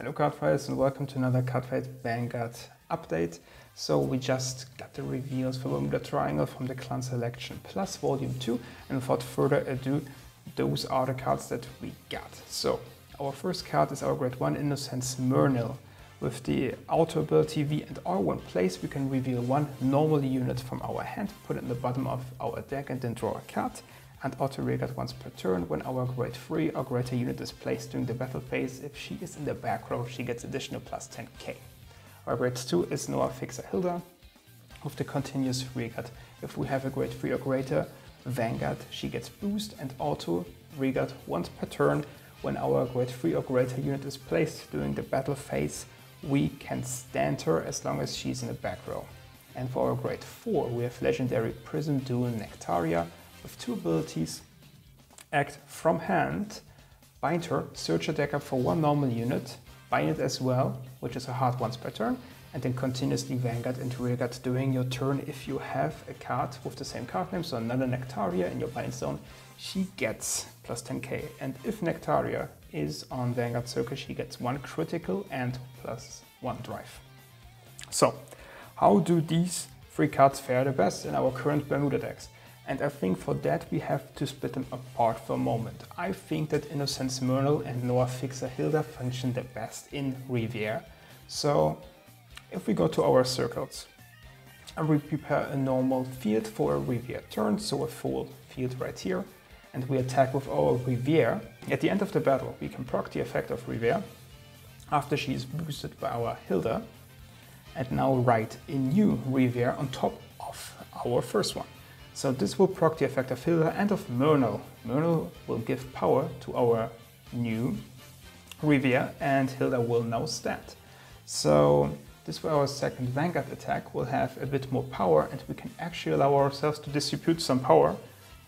Hello Cardfighters and welcome to another Cardfight Vanguard update. So we just got the reveals for Bermuda Triangle from the Clan Selection Plus Vol.2, and without further ado, those are the cards that we got. So our first card is our Grade 1 Innocence Myrnil. With the auto ability V and R1 place, we can reveal one normal unit from our hand, put it in the bottom of our deck and then draw a card. And auto reguard once per turn. When our grade 3 or greater unit is placed during the battle phase, if she is in the back row, she gets additional plus 10k. Our grade 2 is Noah Fixer Hilda with the continuous reguard. If we have a grade 3 or greater Vanguard, she gets boost and auto reguard once per turn. When our grade 3 or greater unit is placed during the battle phase, we can stand her as long as she's in the back row. And for our grade 4, we have Legendary PR-ISM-Duo Nectaria, with two abilities: act from hand, bind her, search a deck up for one normal unit, bind it as well, which is a hard once per turn, and then continuously Vanguard and reguard during your turn. If you have a card with the same card name, so another Nectaria in your bind zone, she gets plus 10k. And if Nectaria is on Vanguard Circle, she gets one critical and plus 1 drive. So, how do these three cards fare the best in our current Bermuda decks? And I think for that we have to split them apart for a moment. I think that Innocence Myrnil and Noah Fixer Hilda function the best in Riviera. So if we go to our circles and we prepare a normal field for a Riviera turn, so a full field right here, and we attack with our Riviera, at the end of the battle we can proc the effect of Riviera after she is boosted by our Hilda, and now write a new Riviera on top of our first one. So this will proc the effect of Hilda and of Myrnil. Myrnil will give power to our new Riviera and Hilda will now stand. So this way our second Vanguard attack will have a bit more power, and we can actually allow ourselves to distribute some power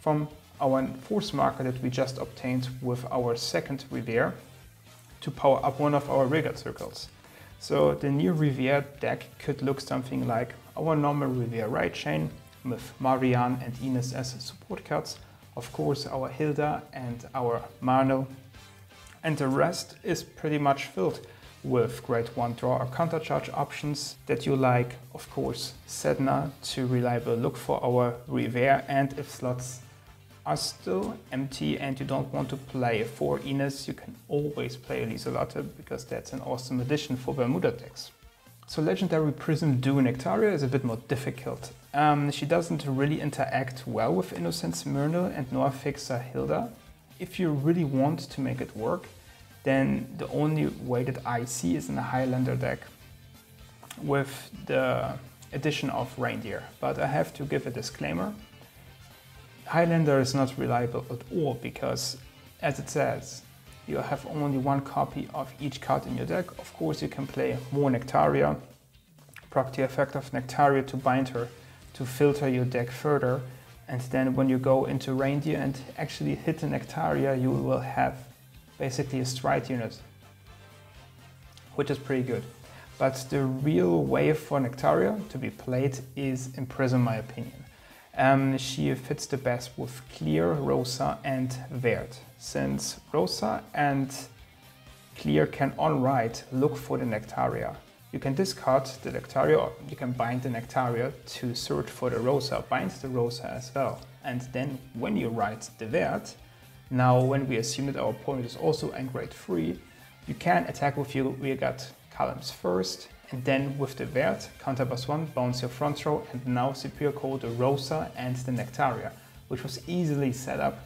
from our force marker that we just obtained with our second Riviera to power up one of our reguard circles. So the new Riviera deck could look something like our normal Riviera right chain, with Marianne and Ines as support cards, of course our Hilda and our Myrnil, and the rest is pretty much filled with grade 1 draw or counter charge options that you like. Of course Sedna to reliably look for our Riviera, and if slots are still empty and you don't want to play for Ines, you can always play Lieselotte, because that's an awesome addition for Bermuda decks. So Legendary PR-ISM-Duo Nectaria is a bit more difficult. She doesn't really interact well with Innocence Myrnil and Noah Fixer Hilda. If you really want to make it work, then the only way that I see is in a Highlander deck with the addition of Reindeer. But I have to give a disclaimer. Highlander is not reliable at all, because, as it says, you have only one copy of each card in your deck. Of course you can play more Nectaria, proc the effect of Nectaria to bind her, to filter your deck further, and then when you go into Reindeer and actually hit the Nectaria, you will have basically a stride unit, which is pretty good. But the real way for Nectaria to be played is in Prism, in my opinion. She fits the best with Clear, Rosa and Verd, since Rosa and Clear can on-write look for the Nectaria. You can discard the Nectaria, or you can bind the Nectaria to search for the Rosa, bind the Rosa as well. And then when you write the Verd, now when we assume that our opponent is also in grade 3, you can attack with your reguard columns first, and then with the Verd, counter +1, bounce your front row, and now superior code the Rosa and the Nectaria, which was easily set up,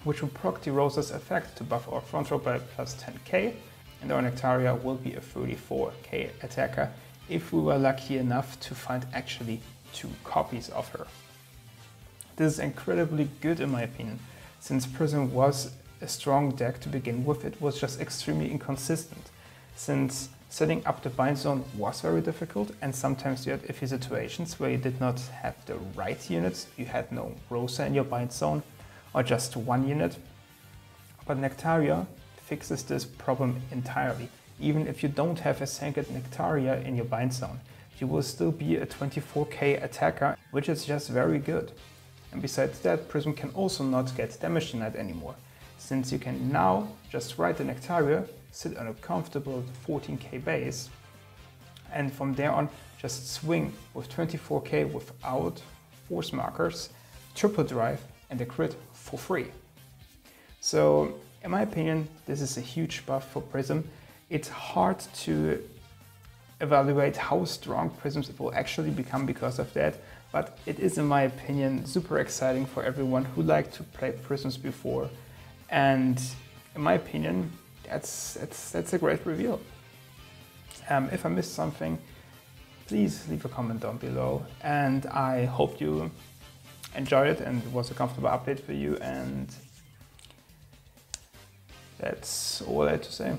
which will proc the Rosa's effect to buff our front row by plus 10k, and our Nectaria will be a 34k attacker if we were lucky enough to find actually 2 copies of her. This is incredibly good in my opinion, since Prism was a strong deck to begin with. It was just extremely inconsistent, since setting up the bind zone was very difficult, and sometimes you had iffy situations where you did not have the right units. You had no Rosa in your bind zone, or just one unit. But Nectaria fixes this problem entirely. Even if you don't have a second Nectaria in your bind zone, you will still be a 24k attacker, which is just very good. And besides that, Prism can also not get damage denied anymore, since you can now just write the Nectaria sit on a comfortable 14k base, and from there on just swing with 24k without force markers, triple drive and a crit for free. So in my opinion, this is a huge buff for Prism. It's hard to evaluate how strong Prisms will actually become because of that, but it is, in my opinion, super exciting for everyone who liked to play Prisms before. And in my opinion, that's a great reveal. If I missed something, please leave a comment down below, and I hope you enjoyed it and it was a comfortable update for you, and that's all I had to say.